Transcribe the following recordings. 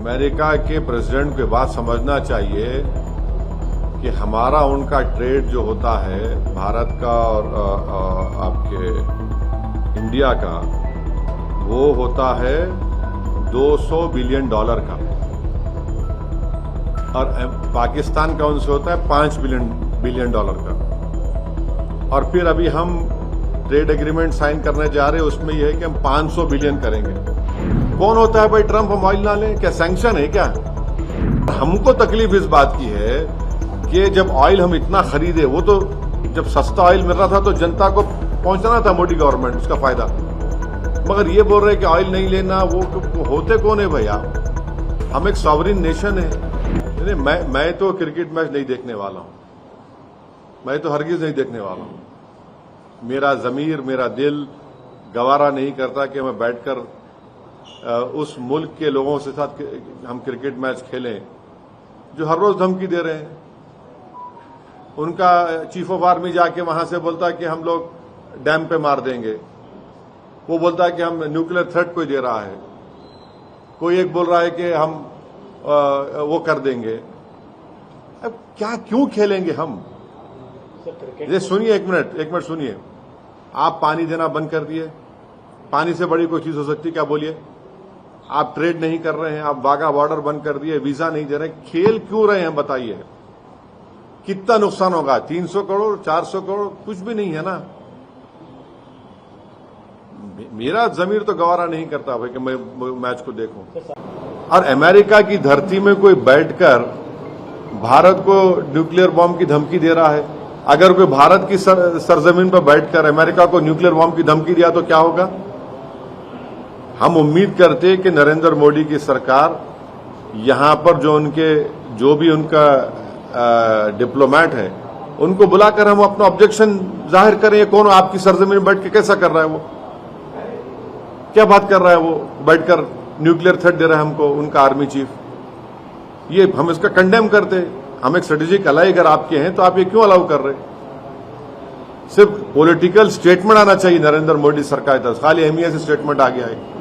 America के president को बात समझना चाहिए कि हमारा उनका ट्रेड जो होता है भारत का और आपके इंडिया का, वो होता है $200 बिलियन का, और पाकिस्तान का उनसे होता है $5 बिलियन का। और फिर अभी हम ट्रेड एग्रीमेंट साइन करने जा रहे हैं, उसमें यह है कि हम 500 बिलियन करेंगे। कौन होता है भाई ट्रंप हम ऑयल ना लें? क्या सैंक्शन है क्या? हमको तकलीफ इस बात की है कि जब ऑयल हम इतना खरीदे, वो तो जब सस्ता ऑयल मिल रहा था तो जनता को पहुंचाना था मोदी गवर्नमेंट, उसका फायदा। मगर ये बोल रहे कि ऑयल नहीं लेना, वो होते कौन है भैया? हम एक सॉवरिन नेशन है। मैं तो क्रिकेट मैच नहीं देखने वाला हूं, मैं तो हरगिज नहीं देखने वाला हूं। मेरा जमीर, मेरा दिल गवारा नहीं करता कि मैं बैठकर उस मुल्क के लोगों के साथ हम क्रिकेट मैच खेलें जो हर रोज धमकी दे रहे हैं। उनका चीफ ऑफ आर्मी जाके वहां से बोलता है कि हम लोग डैम पे मार देंगे, वो बोलता है कि हम न्यूक्लियर थ्रेट कोई दे रहा है, कोई एक बोल रहा है कि हम वो कर देंगे। अब क्या क्यों खेलेंगे हम? ये सुनिए, एक मिनट सुनिए। आप पानी देना बंद कर दिए, पानी से बड़ी कोई चीज हो सकती, क्या बोलिए? आप ट्रेड नहीं कर रहे हैं, आप वाघा बॉर्डर बंद कर दिए, वीजा नहीं दे रहे, खेल क्यों रहे हैं बताइए? कितना नुकसान होगा? 300 करोड़, 400 करोड़, कुछ भी नहीं है ना। मेरा जमीर तो गवारा नहीं करता भाई कि मैं मैच को देखूं। और अमेरिका की धरती में कोई बैठकर भारत को न्यूक्लियर बॉम्ब की धमकी दे रहा है। अगर कोई भारत की सरजमीन पर बैठकर अमेरिका को न्यूक्लियर बॉम्ब की धमकी दिया तो क्या होगा? हम उम्मीद करते हैं कि नरेंद्र मोदी की सरकार यहां पर जो भी उनका डिप्लोमेट है, उनको बुलाकर हम अपना ऑब्जेक्शन जाहिर करें। ये कौन आपकी सरजमीन में बैठ के कैसा कर रहा है? वो क्या बात कर रहा है? वो बैठकर न्यूक्लियर थ्रेट दे रहा है हमको, उनका आर्मी चीफ। ये हम इसका कंडेम करते। हम एक स्ट्रेटेजिक अलाई अगर आपके हैं तो आप ये क्यों अलाउ कर रहे? सिर्फ पॉलिटिकल स्टेटमेंट आना चाहिए नरेंद्र मोदी सरकार की तरफ, खाली एमईए से स्टेटमेंट आ गया है।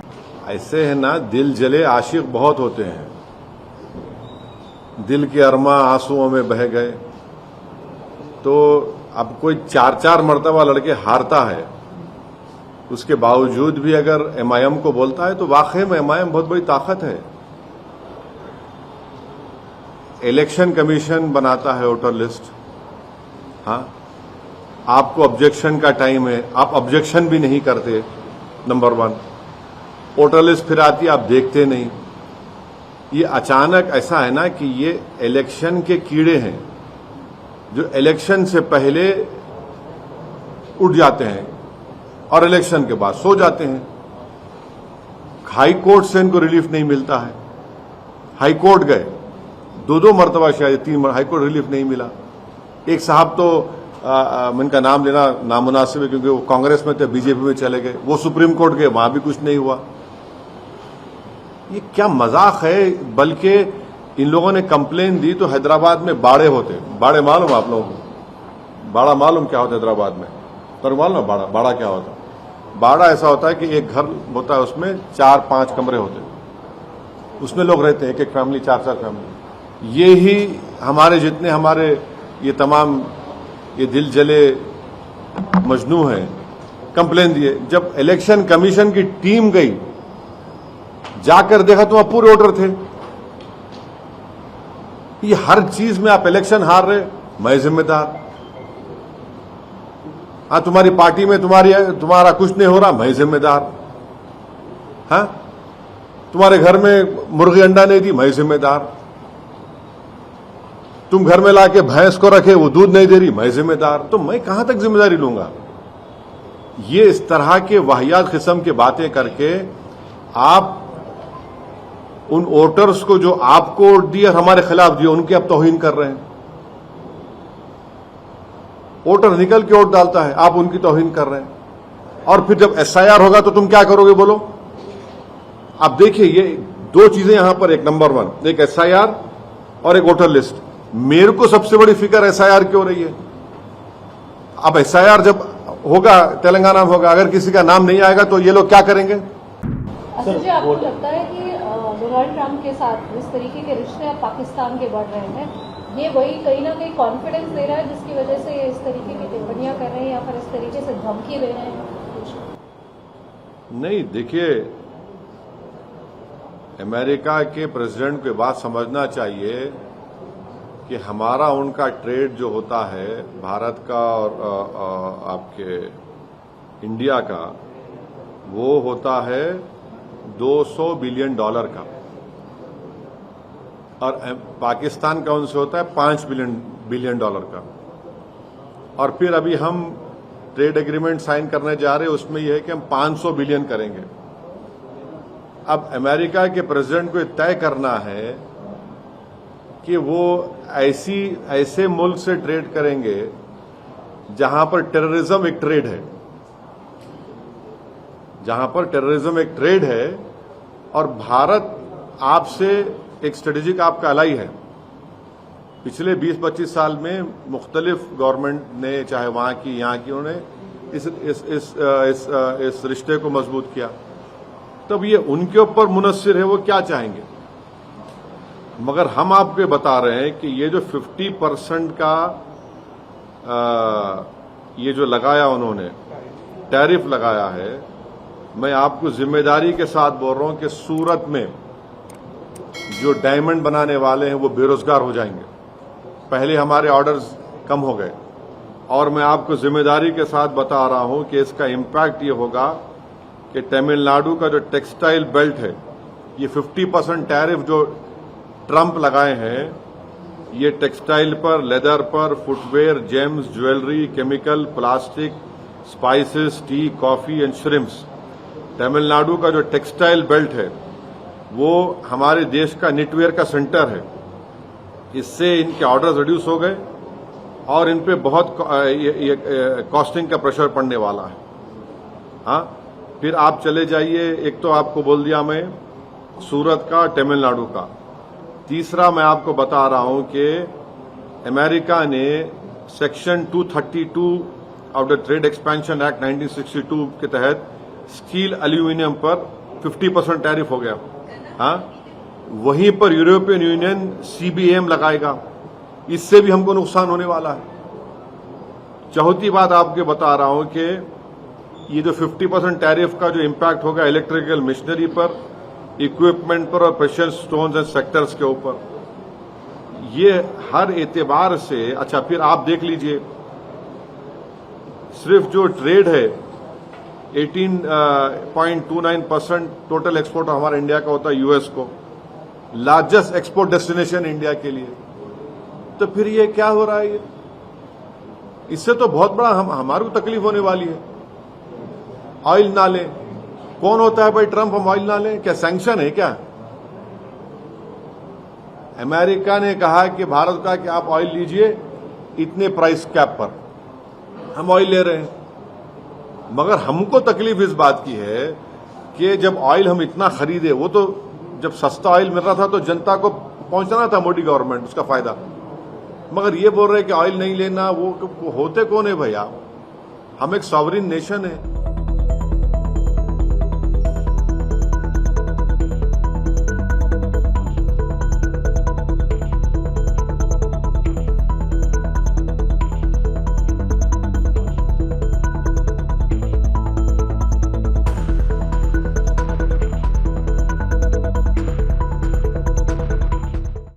ऐसे है ना, दिल जले आशिक बहुत होते हैं, दिल के अरमा आंसुओं में बह गए। तो अब कोई 4-4 मर्तबा लड़के हारता है, उसके बावजूद भी अगर एमआईएम को बोलता है तो वाकई में एमआईएम बहुत बड़ी ताकत है। इलेक्शन कमीशन बनाता है वोटर लिस्ट, हाँ, आपको ऑब्जेक्शन का टाइम है, आप ऑब्जेक्शन भी नहीं करते, नंबर 1। वोटर लिस्ट फिर आती है, आप देखते नहीं। ये अचानक ऐसा है ना कि ये इलेक्शन के कीड़े हैं जो इलेक्शन से पहले उठ जाते हैं और इलेक्शन के बाद सो जाते हैं। हाई कोर्ट से इनको रिलीफ नहीं मिलता है। हाई कोर्ट गए 2 मरतबा, शायद 3 हाई कोर्ट रिलीफ नहीं मिला। एक साहब तो इनका नाम लेना नामुनासिब है क्योंकि वो कांग्रेस में थे, बीजेपी में चले गए, वो सुप्रीम कोर्ट गए, वहां भी कुछ नहीं हुआ। ये क्या मजाक है? बल्कि इन लोगों ने कंप्लेन दी तो हैदराबाद में बाड़े होते। बाड़े मालूम आप लोगों को? बाड़ा मालूम क्या होता है हैदराबाद में? पर मालूम बाड़ा क्या होता? बाड़ा ऐसा होता है कि एक घर होता है, उसमें 4-5 कमरे होते हैं, उसमें लोग रहते हैं, एक फैमिली, 4-4 फैमिली। ये ही हमारे जितने हमारे ये तमाम ये दिल जले मजनू हैं, कंप्लेन दिए। जब इलेक्शन कमीशन की टीम गई, जाकर देखा तो वहां पूरे वोटर थे। ये हर चीज में आप इलेक्शन हार रहे, मैं जिम्मेदार। हाँ, तुम्हारी पार्टी में तुम्हारा कुछ नहीं हो रहा, मैं जिम्मेदार। हाँ, तुम्हारे घर में मुर्गी अंडा नहीं दी, मैं जिम्मेदार। तुम घर में लाके भैंस को रखे, वो दूध नहीं दे रही, मैं जिम्मेदार। तो मैं कहां तक जिम्मेदारी लूंगा? ये इस तरह के वाहियात किस्म की बातें करके आप उन वोटर्स को जो आपको वोट दिए और हमारे खिलाफ दिए, उनकी आप तौहीन कर रहे हैं। वोटर निकल के वोट डालता है, आप उनकी तौहीन कर रहे हैं। और फिर जब एसआईआर होगा तो तुम क्या करोगे बोलो? आप देखिए, ये 2 चीजें यहां पर, एक नंबर 1 एक एसआईआर और एक वोटर लिस्ट। मेरे को सबसे बड़ी फिक्र एसआईआर की हो रही है। अब एसआईआर जब होगा, तेलंगाना में होगा, अगर किसी का नाम नहीं आएगा तो ये लोग क्या करेंगे? अच्छा जी, आपको लगता है कि डोनाल्ड ट्रंप के साथ जिस तरीके के रिश्ते अब पाकिस्तान के बढ़ रहे हैं, ये वही कहीं ना कहीं कॉन्फिडेंस दे रहा है जिसकी वजह से ये इस तरीके की टिप्पणियां कर रहे हैं या फिर इस तरीके से धमकी दे रहे हैं? नहीं, देखिए, अमेरिका के प्रेसिडेंट को बात समझना चाहिए कि हमारा उनका ट्रेड जो होता है भारत का और आपके इंडिया का, वो होता है $200 बिलियन का, और पाकिस्तान का उनसे होता है $5 बिलियन का। और फिर अभी हम ट्रेड एग्रीमेंट साइन करने जा रहे हैं, उसमें यह है कि हम 500 बिलियन करेंगे। अब अमेरिका के प्रेसिडेंट को तय करना है कि वो ऐसे मुल्क से ट्रेड करेंगे जहां पर टेररिज्म एक ट्रेड है, जहां पर टेररिज्म एक ट्रेड है, और भारत आपसे एक स्ट्रेटेजिक आपका अलाई है। पिछले 20-25 साल में मुख्तलिफ गवर्नमेंट ने, चाहे वहां की यहाँ की, उन्होंने इस रिश्ते को मजबूत किया। तब ये उनके ऊपर मुनस्सिर है वो क्या चाहेंगे। मगर हम आपको बता रहे हैं कि ये जो 50% का ये जो लगाया उन्होंने टैरिफ लगाया है, मैं आपको जिम्मेदारी के साथ बोल रहा हूं कि सूरत में जो डायमंड बनाने वाले हैं वो बेरोजगार हो जाएंगे। पहले हमारे ऑर्डर्स कम हो गए, और मैं आपको जिम्मेदारी के साथ बता रहा हूं कि इसका इम्पैक्ट ये होगा कि तमिलनाडु का जो टेक्सटाइल बेल्ट है, ये 50% टैरिफ जो ट्रंप लगाए हैं, ये टेक्सटाइल पर, लेदर पर, footwear, James, jewellery, chemical, plastic, spices, T, coffee and shrimps. Tamil Nadu का जो टेक्सटाइल बेल्ट है वो हमारे देश का निटवेयर का सेंटर है। इससे इनके ऑर्डर्स रिड्यूस हो गए और इन पे बहुत कॉस्टिंग का प्रेशर पड़ने वाला है। हाँ, फिर आप चले जाइए, एक तो आपको बोल दिया मैं सूरत का, तमिलनाडु का। तीसरा मैं आपको बता रहा हूं कि अमेरिका ने section 232 of the trade expansion act 1962 के तहत स्टील एल्यूमिनियम पर 50% टैरिफ हो गया। हाँ, वहीं पर यूरोपियन यूनियन CBAM लगाएगा, इससे भी हमको नुकसान होने वाला है। चौथी बात आपको बता रहा हूं कि ये जो 50% टैरिफ का जो इम्पैक्ट होगा इलेक्ट्रिकल मशीनरी पर, इक्विपमेंट पर और प्रेशियस स्टोन्स एंड सेक्टर्स के ऊपर, ये हर एतबार से। अच्छा, फिर आप देख लीजिए, सिर्फ जो ट्रेड है 18.29% टोटल एक्सपोर्ट हमारा इंडिया का होता है यूएस को, लार्जेस्ट एक्सपोर्ट डेस्टिनेशन इंडिया के लिए। तो फिर ये क्या हो रहा है? ये इससे तो बहुत बड़ा हमारी को तकलीफ होने वाली है। ऑयल ना लें, कौन होता है भाई ट्रंप हम ऑयल ना लें? क्या सैंक्शन है क्या? अमेरिका ने कहा कि भारत का कि आप ऑयल लीजिए इतने प्राइस कैप पर, हम ऑयल ले रहे हैं। मगर हमको तकलीफ इस बात की है कि जब ऑयल हम इतना खरीदे, वो तो जब सस्ता ऑयल मिल रहा था तो जनता को पहुंचना था, मोदी गवर्नमेंट उसका फायदा। मगर ये बोल रहे हैं कि ऑयल नहीं लेना, वो होते कौन है भैया? हम एक सॉवरिन नेशन है।